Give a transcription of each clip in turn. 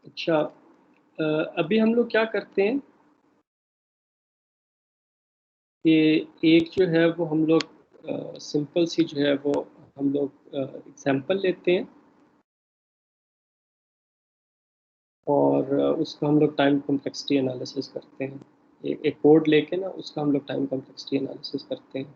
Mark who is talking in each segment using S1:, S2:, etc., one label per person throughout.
S1: अच्छा, अभी हम लोग क्या करते हैं कि एक जो है वो हम लोग सिंपल सी जो है वो हम लोग एग्जांपल लेते हैं और उसका हम लोग टाइम कॉम्प्लेक्सिटी एनालिसिस करते हैं। एक कोड लेके ना उसका हम लोग टाइम कॉम्प्लेक्सिटी एनालिसिस करते हैं।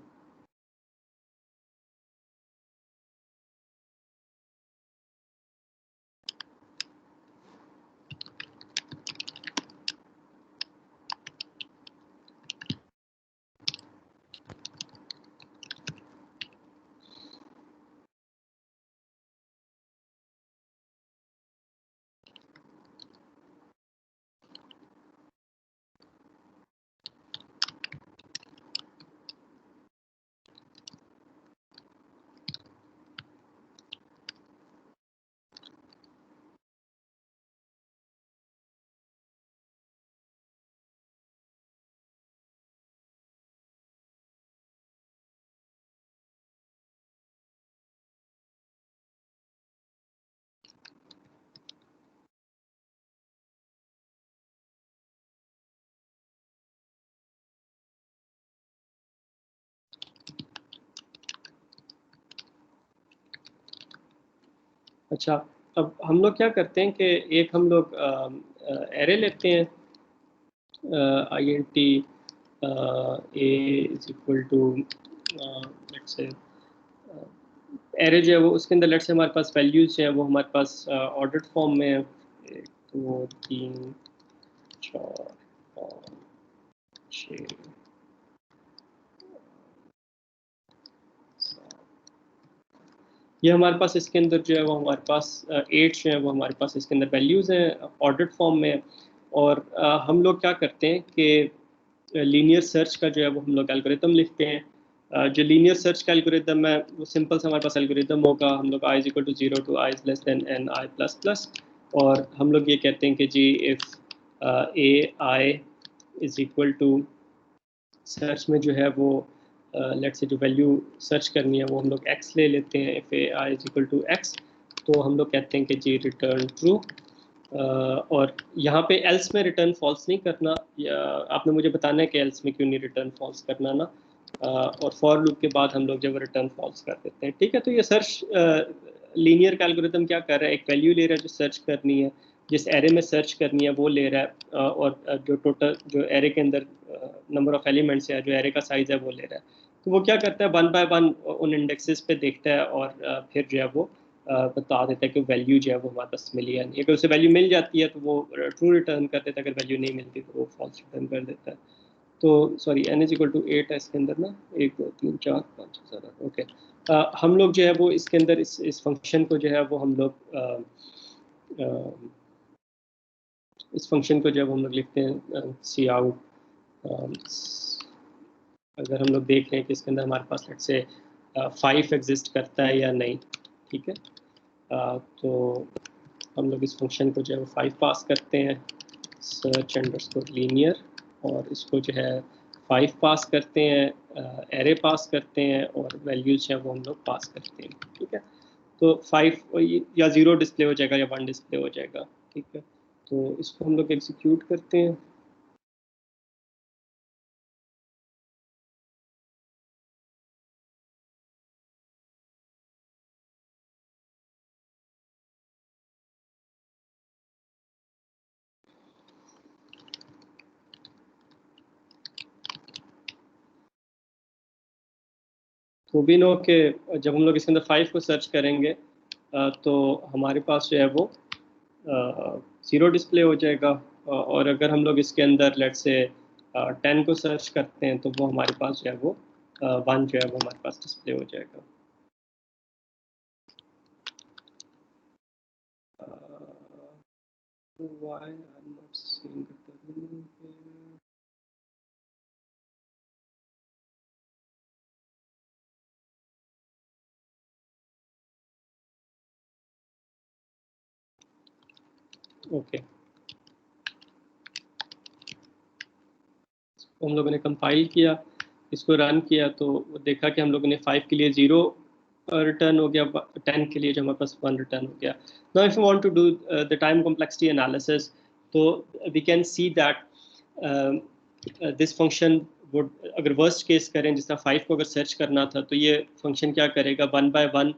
S1: अच्छा, अब हम लोग क्या करते हैं कि एक हम लोग एरे लेते हैं, int a is equal to let's say array जो है वो उसके अंदर लेट्स से हमारे पास वैल्यूज जो है वो हमारे पास ऑर्डर्ड फॉर्म में है। 1 2 3 4 5 6 ये हमारे पास इसके अंदर जो है वो हमारे पास 8 जो है वो हमारे पास इसके अंदर वैल्यूज़ हैं ऑर्डर्ड फॉर्म में। और हम लोग क्या करते हैं कि लीनियर सर्च का जो है वो हम लोग एल्गोरिदम लिखते हैं। जो लीनियर सर्च का एल्गोरिदम है वो सिंपल सा हमारे पास एल्गोरिदम होगा। हम लोग I is equal to 0 to I is less than N I plus plus, और हम लोग ये कहते हैं कि जी if A I is equal to search में जो है वो लेट से जो वैल्यू सर्च करनी है वो हम लोग x ले लेते हैं, if A I is equal to x, तो हम लोग कहते हैं कि जी रिटर्न ट्रू। और यहाँ पे एल्स में रिटर्न फॉल्स नहीं करना, या आपने मुझे बताना है कि एल्स में क्यों नहीं रिटर्न फॉल्स करना ना। और फॉर लूप के बाद हम लोग जब रिटर्न फॉल्स कर देते हैं, ठीक है। तो ये सर्च लीनियर का एल्गोरिथम क्या कर रहा है, एक वैल्यू ले रहा है जो सर्च करनी है, जिस एरे में सर्च करनी है वो ले रहा है, और जो टोटल जो एरे के अंदर नंबर ऑफ एलिमेंट्स है, जो एरे का साइज है वो ले रहा है। तो वो क्या करता है, वन बाय वन उन इंडेक्सेस पे देखता है और फिर जो है वो बता देता है कि वैल्यू जो है वो हमारे पास मिली है नहीं। अगर उसे वैल्यू मिल जाती है तो वो ट्रू रिटर्न कर देता है, अगर वैल्यू नहीं मिलती तो वो फॉल्स रिटर्न कर देता है। तो sorry, n is equal to 8 है इसके अंदर ना, 1 2 3 4 5 6 7 8, ओके। हम लोग जो है वो इसके अंदर इस फंक्शन को जो है वो हम लोग इस फंक्शन को जो है वो हम लोग लिखते हैं सी आउट। अगर हम लोग देख रहे हैं कि इसके अंदर हमारे पास लेट से 5 एग्जिस्ट करता है या नहीं, ठीक है। तो हम लोग इस फंक्शन को जो है वो 5 पास करते हैं, सर्च अंडरस्कोर लीनियर, और इसको जो है 5 पास करते हैं, एरे पास करते हैं, और वैल्यूज है वो हम लोग पास करते हैं, ठीक है। तो 5 या 0 डिस्प्ले हो जाएगा या 1 डिस्प्ले हो जाएगा, ठीक है। तो इसको हम लोग एग्जीक्यूट करते हैं। तो भी नो के जब हम लोग इसके अंदर 5 को सर्च करेंगे तो हमारे पास जो है वो 0 डिस्प्ले हो जाएगा। और अगर हम लोग इसके अंदर लेट से 10 को सर्च करते हैं तो वो हमारे पास जो है वो 1 जो है वो हमारे पास डिस्प्ले हो जाएगा। Why I'm not seeing the terminal here? Okay, तो हम लोगों ने कंपाइल किया, इसको रन किया, तो देखा कि हम लोगों ने 5 के लिए 0 रिटर्न हो गया 10 के लिए, जो हमारे पास 1 रिटर्न हो गया. Now if you want to do the time complexity analysis, तो we can see that this function would, अगर वर्स्ट केस करें जिस तरह 5 को अगर सर्च करना था, तो ये फंक्शन क्या करेगा, 1 बाय 1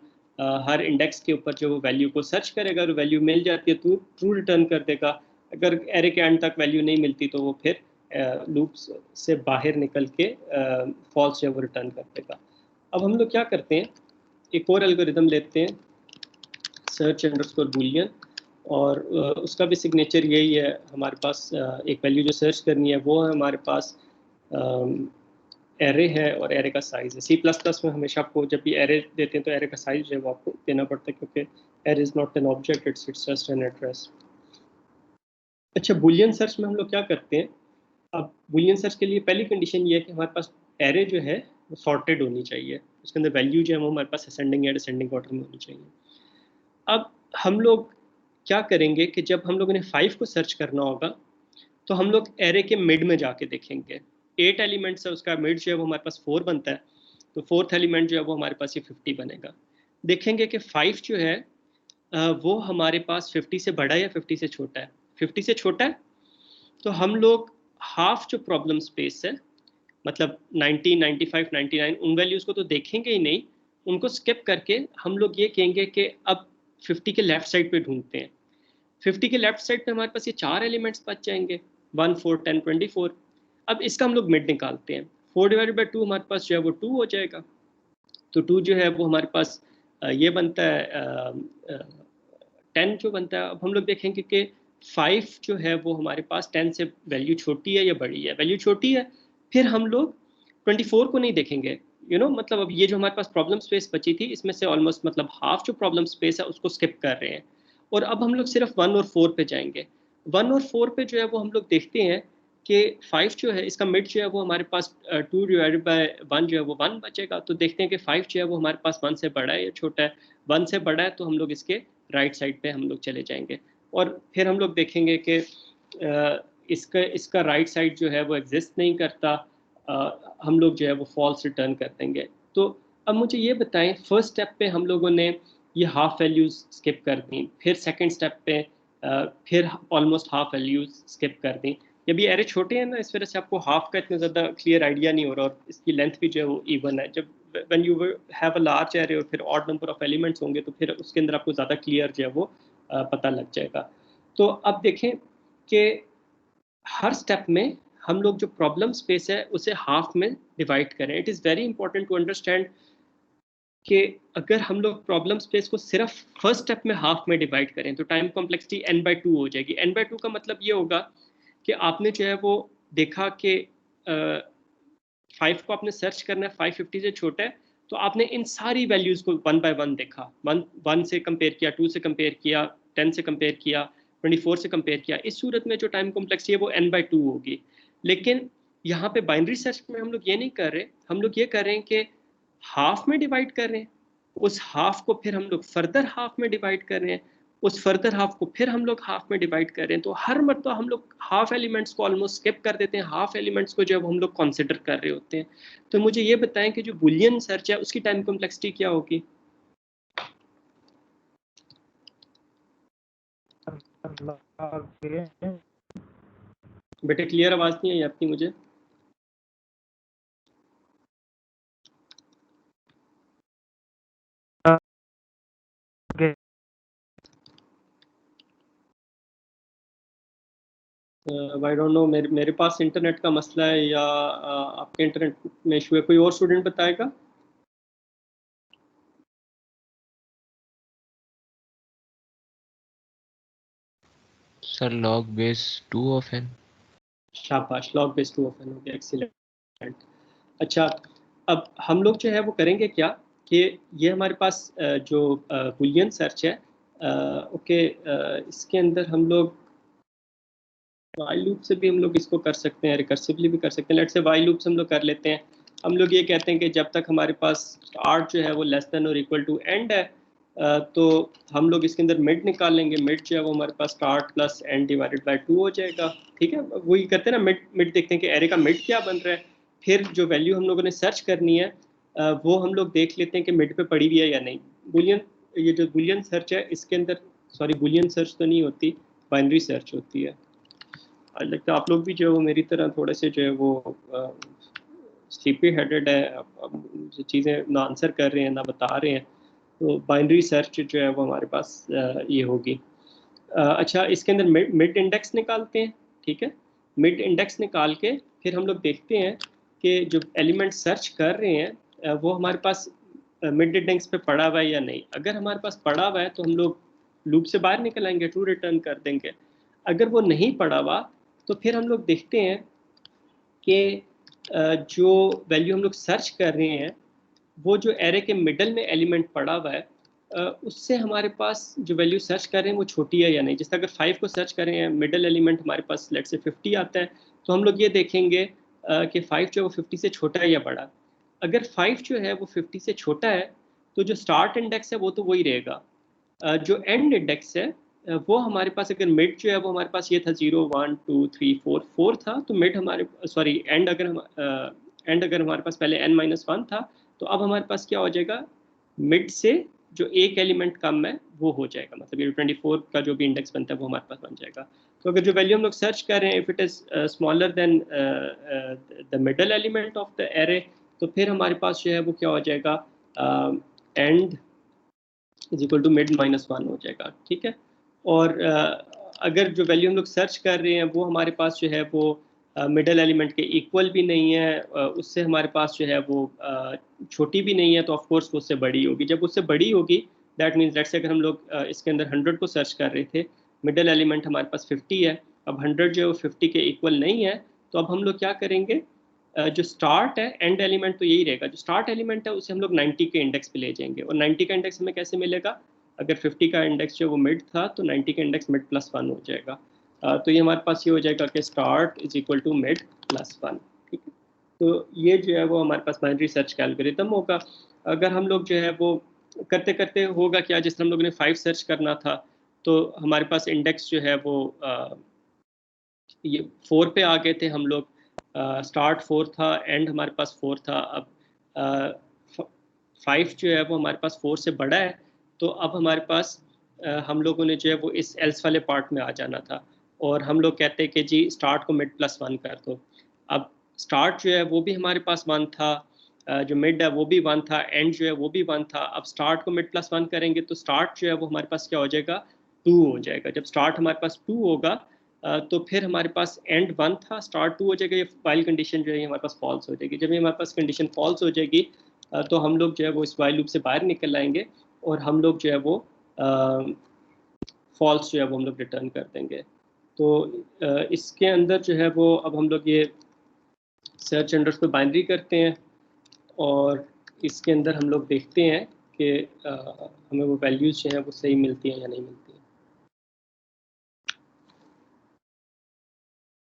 S1: हर इंडेक्स के ऊपर जो वैल्यू को सर्च करेगा, और वैल्यू मिल जाती है तो ट्रू रिटर्न कर देगा. अगर एरे के एंड तक वैल्यू नहीं मिलती तो वो फिर लूप से बाहर निकल के फॉल्स जो वो रिटर्न कर देगा. अब हम लोग क्या करते हैं, एक और एल्गोरिदम लेते हैं, सर्च अंडरस्कोर बूलियन, और उसका भी सिग्नेचर यही है. हमारे पास एक वैल्यू जो सर्च करनी है वो है हमारे पास एरे है, और एरे का साइज है. C++ में हमेशा आपको जब भी एरे देते हैं तो एरे का साइज जो है वो आपको देना पड़ता है, क्योंकि array is not an object, it's just an address. अच्छा, बूलियन सर्च में हम लोग क्या करते हैं, अब बूलियन सर्च के लिए पहली कंडीशन ये है कि हमारे पास एरे जो है वो सॉर्टेड होनी चाहिए, उसके अंदर वैल्यू जो है वो हमारे पास असेंडिंग या डिसेंडिंग ऑर्डर में होनी चाहिए. अब हम लोग क्या करेंगे कि जब हम लोगों ने 5 को सर्च करना होगा, तो हम लोग एरे के मिड में जाके देखेंगे. 8 एलिमेंट्स है, उसका मिड जो है वो हमारे पास 4 बनता है, तो फोर्थ एलिमेंट जो है वो हमारे पास ये 50 बनेगा. देखेंगे कि 5 जो है वो हमारे पास 50 से बड़ा है या 50 से छोटा है. 50 से छोटा है तो हम लोग हाफ जो प्रॉब्लम स्पेस है, मतलब 90, 95, 99, उन वैल्यूज को तो देखेंगे ही नहीं, उनको स्किप करके हम लोग ये कहेंगे कि अब 50 के लेफ्ट साइड पे ढूंढते हैं. 50 के लेफ्ट साइड पे हमारे पास ये 4 एलिमेंट्स बच जाएंगे, 1, 4, 10, 24. अब इसका हम लोग मिड निकालते हैं. 4/2 हमारे पास जो है वो 2 हो जाएगा. तो 2 जो है वो हमारे पास ये बनता है 10 जो बनता है. अब हम लोग देखेंगे कि 5 जो है वो हमारे पास 10 से वैल्यू छोटी है या बड़ी है. वैल्यू छोटी है, फिर हम लोग 24 को नहीं देखेंगे. मतलब अब ये जो हमारे पास प्रॉब्लम स्पेस बची थी, इसमें से ऑलमोस्ट मतलब हाफ जो प्रॉब्लम स्पेस है उसको स्किप कर रहे हैं, और अब हम लोग सिर्फ 1 और 4 पे जाएंगे. 1 और 4 पे जो है वो हम लोग देखते हैं कि 5 जो है इसका मिड जो है वो हमारे पास 2/1 जो है वो 1 बचेगा. तो देखते हैं कि 5 जो है वो हमारे पास 1 से बड़ा है या छोटा है. 1 से बड़ा है तो हम लोग इसके राइट साइड पे हम लोग चले जाएंगे, और फिर हम लोग देखेंगे कि इसका इसका राइट साइड जो है वो एग्जिस्ट नहीं करता. हम लोग जो है वो फॉल्स रिटर्न कर देंगे. तो अब मुझे ये बताएं, फर्स्ट स्टेप पे हम लोगों ने ये हाफ वैल्यूज स्किप कर दी, फिर सेकंड स्टेप पे फिर ऑलमोस्ट हाफ वैल्यूज स्किप कर दी. जब ये एरे छोटे हैं ना, इस वजह से आपको हाफ का इतना ज़्यादा क्लियर आइडिया नहीं हो रहा, और इसकी लेंथ भी जो है वो इवन है. जब when you have a large array और फिर ऑड नंबर ऑफ एलिमेंट्स होंगे, तो फिर उसके अंदर आपको ज़्यादा क्लियर जो है वो पता लग जाएगा. तो अब देखें कि हर स्टेप में हम लोग जो प्रॉब्लम स्पेस है उसे हाफ में डिवाइड करें. It is very important to understand कि अगर हम लोग प्रॉब्लम स्पेस को सिर्फ फर्स्ट स्टेप में हाफ में डिवाइड करें तो टाइम कॉम्प्लेक्सिटी n/2 हो जाएगी. n/2 का मतलब ये होगा कि आपने जो है वो देखा कि 5 को आपने सर्च करना है, 550 से छोटा है, तो आपने इन सारी वैल्यूज़ को 1 बाय 1 देखा. 1 से कंपेयर किया, 2 से कंपेयर किया, 10 से कंपेयर किया, 24 से कंपेयर किया. इस सूरत में जो टाइम कॉम्प्लेक्सिटी है वो n/2 होगी. लेकिन यहाँ पे बाइनरी सर्च में हम लोग ये नहीं कर रहे, हम लोग ये कर रहे हैं कि हाफ में डिवाइड कर रहे हैं, उस हाफ को फिर हम लोग फर्दर हाफ में डिवाइड कर रहे हैं, उस फर्दर हाफ को फिर हम लोग हाफ में डिवाइड कर रहे हैं. तो हर मरतबा हम लोग हाफ एलिमेंट्स को ऑलमोस्ट स्किप कर देते हैं, हाफ एलिमेंट्स को जब हम लोग कंसिडर कर रहे होते हैं. तो मुझे ये बताएं कि जो बुलियन सर्च है उसकी टाइम कॉम्प्लेक्सिटी क्या होगी. बेटे क्लियर आवाज नहीं आई आपकी मुझे. आई डोंट नो, मेरे पास इंटरनेट का मसला है या आपके इंटरनेट में इशू है. कोई और स्टूडेंट बताएगा.
S2: Sir log base 2 of n.
S1: शाबाश, log base 2 of n हो गया. एक्सीलेंट. अच्छा, अब हम लोग जो है वो करेंगे क्या कि ये हमारे पास जो बुलियन सर्च है, ओके, इसके अंदर हम लोग वाइल लूप से भी हम लोग इसको कर सकते हैं, रिकर्सिवली भी कर सकते हैं. लेट्स से वाइल लूप से हम लोग कर लेते हैं. हम लोग ये कहते हैं कि जब तक हमारे पास स्टार्ट जो है वो लेस देन और इक्वल टू एंड है, तो हम लोग इसके अंदर मिड निकालेंगे. मिड जो है वो हमारे पास start plus end divided by 2 हो जाएगा. ठीक है, वही करते हैं ना, मिड मिड देखते हैं कि एरे का मिड क्या बन रहा है, फिर जो वैल्यू हम लोगों ने सर्च करनी है वो हम लोग देख लेते हैं कि मिड पे पड़ी हुई है या नहीं। बुलियन, ये जो बुलियन सर्च है इसके अंदर, सॉरी बुलियन सर्च तो नहीं होती, बाइनरी सर्च होती है। लगता है आप लोग भी जो है वो मेरी तरह थोड़े से जो है वो स्लीपी हेडेड है, अब जो चीज़ें ना आंसर कर रहे हैं ना बता रहे हैं। तो बाइनरी सर्च जो है वो हमारे पास ये होगी। अच्छा, इसके अंदर मिड मिड इंडेक्स निकालते हैं। ठीक है, मिड इंडेक्स निकाल के फिर हम लोग देखते हैं कि जो एलिमेंट सर्च कर रहे हैं वो हमारे पास मिड इंडेक्स पे पड़ा हुआ है या नहीं। अगर हमारे पास पड़ा हुआ है तो हम लोग लूप से बाहर निकल आएंगे, ट्रू रिटर्न कर देंगे। अगर वो नहीं पड़ा हुआ तो फिर हम लोग देखते हैं कि जो वैल्यू हम लोग सर्च कर रहे हैं वो जो एरे के मिडल में एलिमेंट पड़ा हुआ है उससे हमारे पास जो वैल्यू सर्च कर रहे हैं वो छोटी है या नहीं। जैसे अगर 5 को सर्च कर रहे हैं, मिडल एलिमेंट हमारे पास लेट से 50 आता है, तो हम लोग ये देखेंगे कि 5 जो है वो 50 से छोटा है या बड़ा। अगर 5 जो है वो 50 से छोटा है तो जो स्टार्ट इंडेक्स है वो तो वही रहेगा। जो एंड इंडेक्स है वो हमारे पास, अगर मिड जो है वो हमारे पास ये था 0 1 2 3 4 4 था, तो मिड हमारे, सॉरी एंड अगर हम एंड अगर हमारे पास पहले n-1 था, तो अब हमारे पास क्या हो जाएगा, मिड से जो एक एलिमेंट कम है वो हो जाएगा, मतलब ये 24 का जो भी इंडेक्स बनता है वो हमारे पास बन जाएगा। तो अगर जो वैल्यू हम लोग सर्च कर रहे हैं if it is smaller than the middle element of the array, तो फिर हमारे पास जो है वो क्या हो जाएगा, एंड इज इक्वल टू मिड-1 हो जाएगा। ठीक है, और अगर जो वैल्यू हम लोग सर्च कर रहे हैं वो हमारे पास जो है वो मिडल एलिमेंट के इक्वल भी नहीं है, उससे हमारे पास जो है वो छोटी भी नहीं है, तो ऑफ कोर्स वो उससे बड़ी होगी। जब उससे बड़ी होगी दैट मीन्स लेट्स से अगर हम लोग इसके अंदर 100 को सर्च कर रहे थे, मिडल एलिमेंट हमारे पास 50 है, अब 100 जो है वो 50 के इक्वल नहीं है, तो अब हम लोग क्या करेंगे, जो स्टार्ट है, एंड एलिमेंट तो यही रहेगा, जो स्टार्ट एलिमेंट है उसे हम लोग 90 के इंडेक्स पे ले जाएंगे। और 90 का इंडेक्स हमें कैसे मिलेगा, अगर 50 का इंडेक्स जो वो मिड था तो 90 का इंडेक्स मिड+1 हो जाएगा। तो ये हमारे पास ये हो जाएगा कि स्टार्ट इज इक्वल टू मिड+1। ठीक है, तो ये जो है वो हमारे पास बाइनरी सर्च का एल्गोरिथम होगा। अगर हम लोग जो है वो करते करते होगा क्या, जिस तरह हम लोगों ने 5 सर्च करना था, तो हमारे पास इंडेक्स जो है वो ये 4 पे आ गए थे हम लोग। स्टार्ट 4 था, एंड हमारे पास 4 था। अब 5 जो है वो हमारे पास 4 से बड़ा है, तो अब हमारे पास हम लोगों ने जो है वो इस एल्स वाले पार्ट में आ जाना था, और हम लोग कहते हैं कि जी स्टार्ट को मिड+1 कर दो। अब स्टार्ट जो है वो भी हमारे पास 1 था, जो मिड है वो भी 1 था, एंड जो है वो भी 1 था। अब स्टार्ट को मिड+1 करेंगे तो स्टार्ट जो है वो हमारे पास क्या हो जाएगा, 2 हो जाएगा। जब स्टार्ट हमारे पास 2 होगा तो फिर हमारे पास एंड 1 था, स्टार्ट 2 हो जाएगा, ये वाइल कंडीशन जो है हमारे पास फॉल्स हो जाएगी। जब ये हमारे पास कंडीशन फॉल्स हो जाएगी तो हम लोग जो है वो इस वाइल लूप से बाहर निकल आएंगे, और हम लोग जो है वो फॉल्स जो है वो हम लोग रिटर्न कर देंगे। तो इसके अंदर जो है वो अब हम लोग ये सर्च अंडरस्कोर बाइनरी करते हैं, और इसके अंदर हम लोग देखते हैं कि हमें वो वैल्यूज़ जो हैं वो सही मिलती हैं या नहीं मिलती हैं।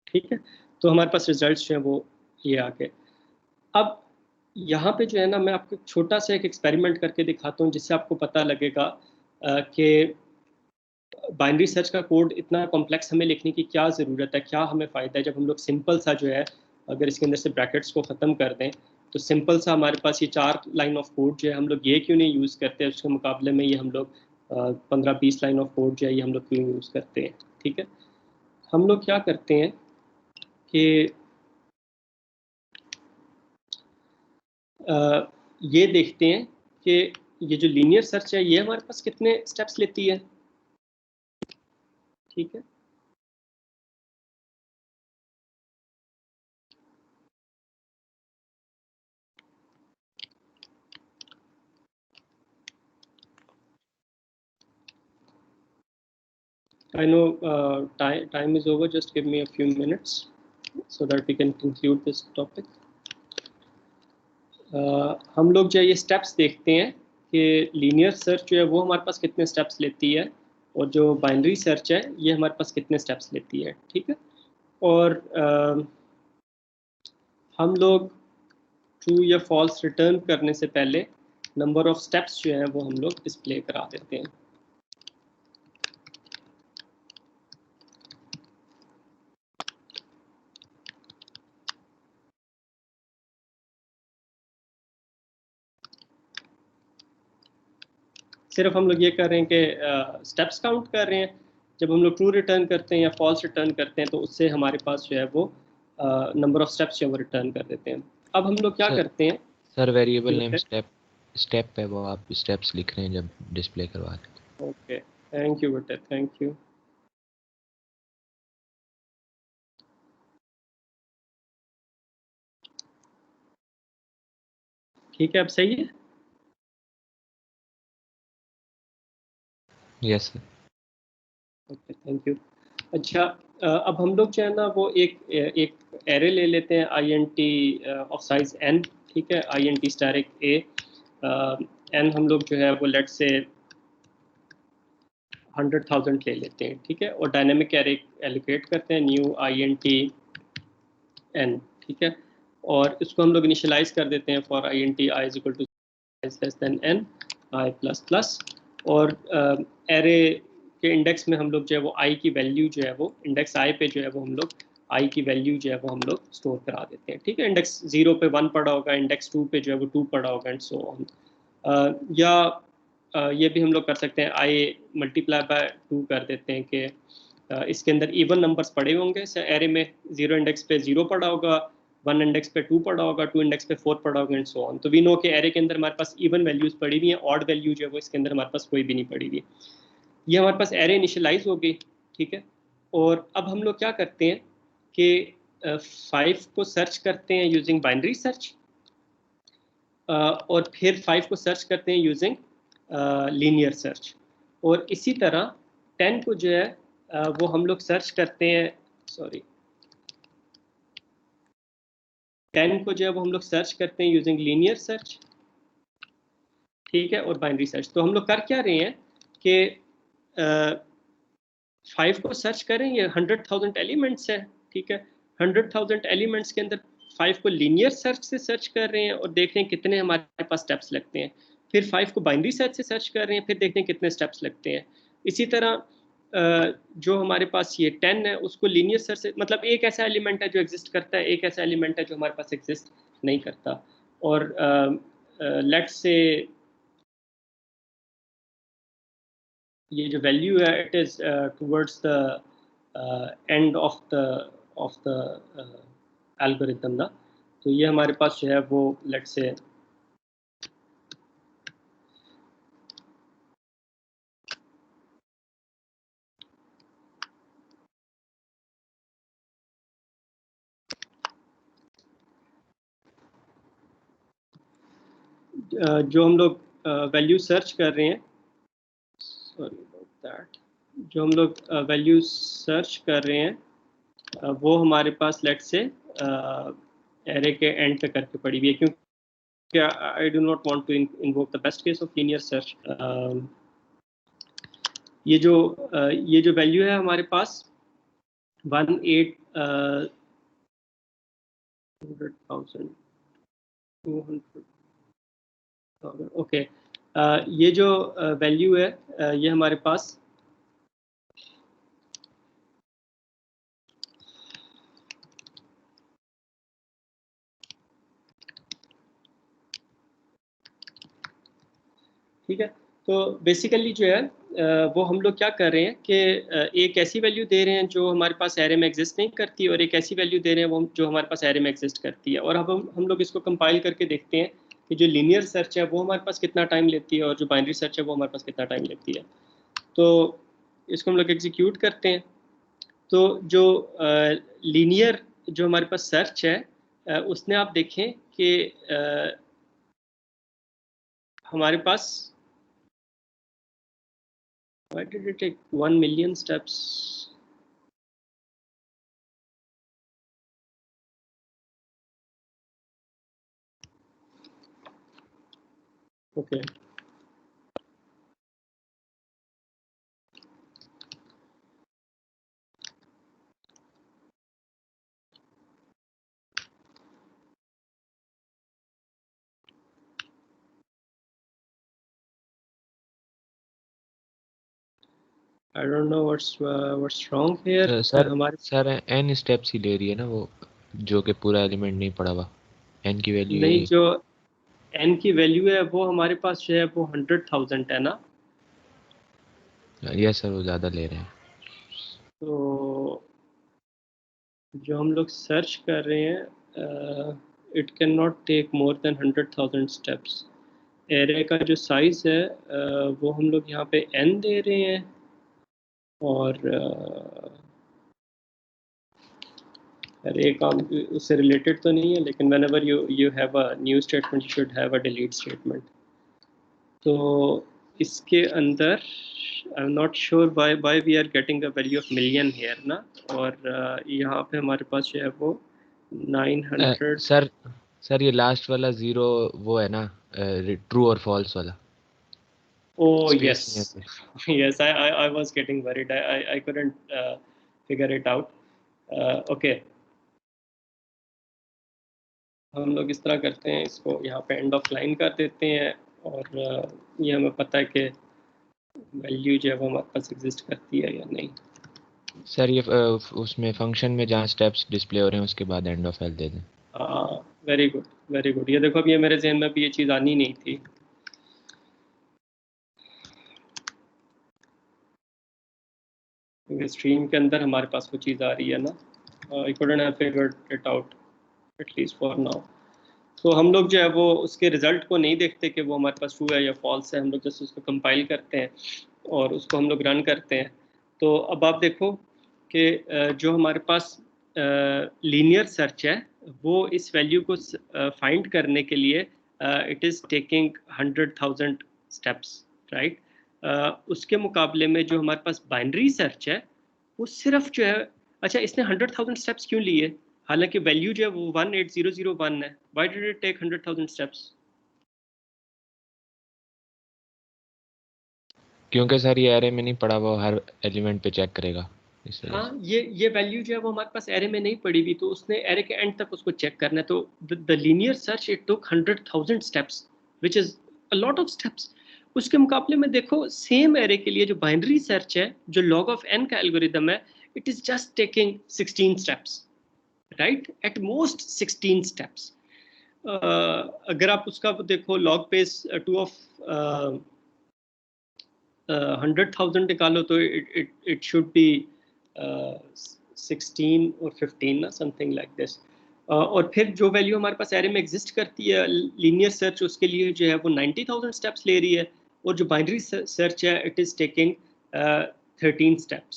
S1: ठीक है, तो हमारे पास रिजल्ट्स जो हैं वो ये आ गए। अब यहाँ पे जो है ना, मैं आपको छोटा सा एक एक्सपेरिमेंट करके दिखाता हूँ जिससे आपको पता लगेगा कि बाइनरी सर्च का कोड इतना कॉम्प्लेक्स हमें लिखने की क्या ज़रूरत है, क्या हमें फ़ायदा है जब हम लोग सिंपल सा जो है, अगर इसके अंदर से ब्रैकेट्स को ख़त्म कर दें, तो सिंपल सा हमारे पास ये 4 लाइन ऑफ कोड जो है हम लोग ये क्यों नहीं यूज़ करते, उसके मुकाबले में ये हम लोग 15-20 लाइन ऑफ कोड जो है ये हम लोग क्यों यूज़ करते हैं। ठीक है, हम लोग क्या करते हैं कि ये देखते हैं कि ये जो लीनियर सर्च है ये हमारे पास कितने स्टेप्स लेती है। ठीक है, I know time is over. Just give me a few minutes so that we can conclude this topic. हम लोग जो है ये स्टेप्स देखते हैं कि लीनियर सर्च जो है वो हमारे पास कितने स्टेप्स लेती है, और जो बाइनरी सर्च है ये हमारे पास कितने स्टेप्स लेती है। ठीक है, और हम लोग ट्रू या फॉल्स रिटर्न करने से पहले नंबर ऑफ स्टेप्स जो है वो हम लोग डिस्प्ले करा देते हैं। सिर्फ हम लोग ये कर रहे हैं कि स्टेप्स काउंट कर रहे हैं। जब हम लोग ट्रू रिटर्न करते हैं या फॉल्स रिटर्न करते हैं तो उससे हमारे पास जो है वो नंबर ऑफ स्टेप्स जो है वो रिटर्न कर देते हैं। अब हम लोग क्या
S2: सर
S1: करते हैं,
S2: सर वेरिएबल
S1: ये
S2: नेम
S1: होता
S2: स्टेप पे वो आप स्टेप्स लिख रहे हैं जब डिस्प्ले करवा रहे हैं।
S1: है। ओके, थैंक यू बेटा, थैंक यू। ठीक है, अब सही है।
S2: Yes sir.
S1: Okay, thank you. अच्छा, अब हम लोग जो है ना वो एक एरे ले लेते हैं i n t of size n। ठीक है, आई एन टी स्टार एक ए n हम लोग जो है वो लेट से 100,000 ले लेते हैं। ठीक है, और डायनेमिक एरे एलोकेट करते हैं new i n t n। ठीक है, और इसको हम लोग इनिशियलाइज कर देते हैं for i n t i is equal to less than n i plus plus. और एरे के इंडेक्स में हम लोग जो है वो आई की वैल्यू जो है वो इंडेक्स आई पे जो है वो हम लोग आई की वैल्यू जो है वो हम लोग स्टोर करा देते हैं। ठीक है, इंडेक्स 0 पे 1 पड़ा होगा, इंडेक्स 2 पे जो है वो 2 पड़ा होगा एंड सो ऑन। या ये भी हम लोग कर सकते हैं, आई मल्टीप्लाई बाय 2 कर देते हैं कि इसके अंदर इवन नंबर्स पड़े होंगे एरे में। 0 इंडेक्स पे 0 पड़ा होगा, 1 इंडेक्स पे 2 पड़ा होगा, 2 इंडेक्स पे 4 पड़ा होगा एंड सो ऑन। तो वी नो कि एरे के अंदर हमारे पास इवन वैल्यूज पड़ी हुई हैं, ऑड वैल्यू जो है वो इसके अंदर हमारे पास कोई भी नहीं पड़ी हुई। ये हमारे पास एरे इनिशियलाइज हो गई। ठीक है, और अब हम लोग क्या करते हैं कि 5 को सर्च करते हैं यूजिंग बाइनरी सर्च, और फिर 5 को सर्च करते हैं यूजिंग लीनियर सर्च। और इसी तरह 10 को जो है वो हम लोग सर्च करते हैं, सॉरी 10 को जो है वो हम लोग सर्च करते हैं यूजिंग लीनियर सर्च। ठीक है, और बाइनरी सर्च। तो हम लोग कर क्या रहे हैं कि 5 को सर्च करें, ये 100,000 एलिमेंट्स है। ठीक है, 100,000 एलिमेंट्स के अंदर 5 को लीनियर सर्च से सर्च कर रहे हैं और देख रहे हैं कितने हमारे पास स्टेप्स लगते हैं। फिर 5 को बाइनरी सर्च से सर्च कर रहे हैं, फिर देखते हैं कितने स्टेप्स लगते हैं। इसी तरह जो हमारे पास ये 10 है उसको लीनियर सर्च से, मतलब एक ऐसा एलिमेंट है जो एग्जिस्ट करता है, एक ऐसा एलिमेंट है जो हमारे पास एग्जिस्ट नहीं करता। और लेट्स से ये जो वैल्यू है it is towards the end of the algorithm ना। तो ये हमारे पास जो है वो लेट्स से जो हम लोग वैल्यू सर्च कर रहे हैं, सॉरी अबाउट दैट, जो हम लोग वैल्यू सर्च कर रहे हैं वो हमारे पास लेट्स से एरे के एंड पे करके पड़ी हुई है, क्योंकि I do not want to invoke the best case of linear search. ये जो वैल्यू है हमारे पास 1,800,000 200,000 ओके। ये जो वैल्यू है ये हमारे पास ठीक है। तो बेसिकली जो है वो हम लोग क्या कर रहे हैं कि एक ऐसी वैल्यू दे रहे हैं जो हमारे पास एरे में एग्जिस्ट नहीं करती, और एक ऐसी वैल्यू दे रहे हैं वो जो हमारे पास एरे में एग्जिस्ट करती है। और अब हम लोग इसको कंपाइल करके देखते हैं कि जो लीनियर सर्च है वो हमारे पास कितना टाइम लेती है और जो बाइनरी सर्च है वो हमारे पास कितना टाइम लेती है। तो इसको हम लोग एग्जीक्यूट करते हैं। तो जो लीनियर जो हमारे पास सर्च है उसने आप देखें कि हमारे पास why did it take 1 million steps? Okay. I don't know what's wrong here.
S2: Sir
S1: हमारे
S2: सर n स्टेप्स ही ले रही है ना वो, जो कि पूरा एलिमेंट नहीं पड़ा हुआ। n की वैल्यू
S1: नहीं,
S2: यही है।
S1: जो n की वैल्यू है वो हमारे पास जो है वो 100,000 है ना।
S2: यस सर, वो ज़्यादा ले रहे हैं।
S1: तो जो हम लोग सर्च कर रहे हैं, it can not take more than 100,000 steps. Array का जो साइज़ है वो हम लोग यहाँ पे n दे रहे हैं, और अरे काम उससे रिलेटेड तो नहीं है, लेकिन whenever you have a new statement you should have a delete statement। तो इसके अंदर I'm not sure why we are getting a value of million here ना, और यहाँ पे हमारे पास जो है वो 900।
S2: सर सर ये लास्ट वाला ज़ीरो वो है ना, ट्रू और फॉल्स वाला,
S1: Oh
S2: स्पेस
S1: yes,
S2: नहीं है कुछ।
S1: yes, I was getting worried. I couldn't figure it out. Okay, हम लोग इस तरह करते हैं, इसको यहाँ पे एंड ऑफ लाइन कर देते हैं, और ये हमें पता है कि वैल्यू जो है वो हमारे पास एग्जिस्ट करती है या नहीं।
S2: सर ये उसमें फंक्शन में जहाँ स्टेप्स डिस्प्ले हो रहे हैं उसके बाद एंड ऑफ हेल्थ दे दें।
S1: हाँ, वेरी गुड वेरी गुड। ये देखो, अब ये मेरे जहन में भी ये चीज़ आनी नहीं थी। क्योंकि स्ट्रीम के अंदर हमारे पास वो चीज़ आ रही है ना। I couldn't have figured it out at least for now. तो हम लोग जो है वो उसके रिजल्ट को नहीं देखते कि वो हमारे पास ट्रू है या फॉल्स है, हम लोग जस्ट उसको कंपाइल करते हैं और उसको हम लोग रन करते हैं। तो अब आप देखो कि जो हमारे पास लीनियर सर्च है वो इस वैल्यू को फाइंड करने के लिए it is taking 100,000 steps, right. उसके मुकाबले में जो हमारे पास बाइनरी सर्च है वो सिर्फ जो है, अच्छा इसने 100,000 स्टेप्स क्यों लिए, हालांकि वैल्यू जो है वो 18001 है। Why did it take 100,000 steps?
S2: क्योंकि सर ये एरे में नहीं पड़ा, वो हर एलिमेंट पे चेक करेगा इस वजह से।
S1: हाँ, ये वैल्यू जो है वो हमारे पास एरे में नहीं पड़ी हुई, तो उसने एरे के एंड तक उसको चेक करना है। तो the linear search it took 100,000 steps, which is a lot of steps. उसके मुकाबले में देखो सेम एरे के लिए जो बाइनरी सर्च है, जो log of n का एल्गोरिदम है, it is just taking 16 steps, right, at most 16 steps. अगर आप उसका देखो लॉग पेस 2 ऑफ 100,000 निकालो तो इट शुड बी 16 और 15 ना, समथिंग लाइक दिस। और फिर जो वैल्यू हमारे पास एरे में एग्जिस्ट करती है लीनियर सर्च, उसके लिए जो है वो 90,000 स्टेप्स ले रही है, और जो बाइनरी सर्च है it is taking 13 steps.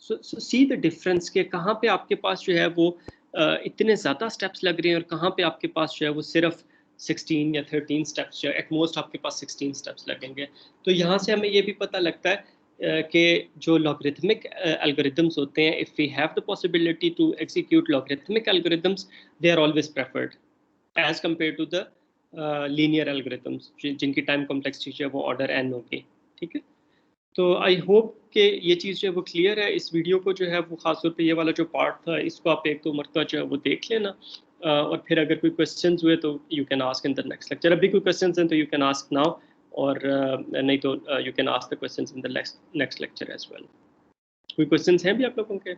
S1: So see the difference के कहाँ पे आपके पास जो है वो इतने ज़्यादा स्टेप्स लग रहे हैं, और कहाँ पे आपके पास जो है वो सिर्फ 16 या 13 स्टेप्स, जो एट मोस्ट आपके पास 16 स्टेप्स लगेंगे। तो यहाँ से हमें ये भी पता लगता है कि जो लॉगरिथमिक एल्गोरिदम्स होते हैं, if we have the possibility to execute logarithmic algorithms, they are always preferred as compare to the linear algorithms जिनकी टाइम कॉम्प्लेक्सिटी जो है वो ऑर्डर n होगी। ठीक है, तो आई होप कि ये चीज़ जो है वो क्लियर है। इस वीडियो को जो है वो खासतौर पे ये वाला जो पार्ट था इसको आप एक दो मरतबा जो है वो देख लेना, और फिर अगर कोई क्वेश्चंस हुए तो you can ask in the next lecture. अभी कोई क्वेश्चंस हैं तो यू कैन आस्क नाउ, और नहीं तो you can ask the questions in the next lecture as well. कोई क्वेश्चंस हैं भी आप लोगों के?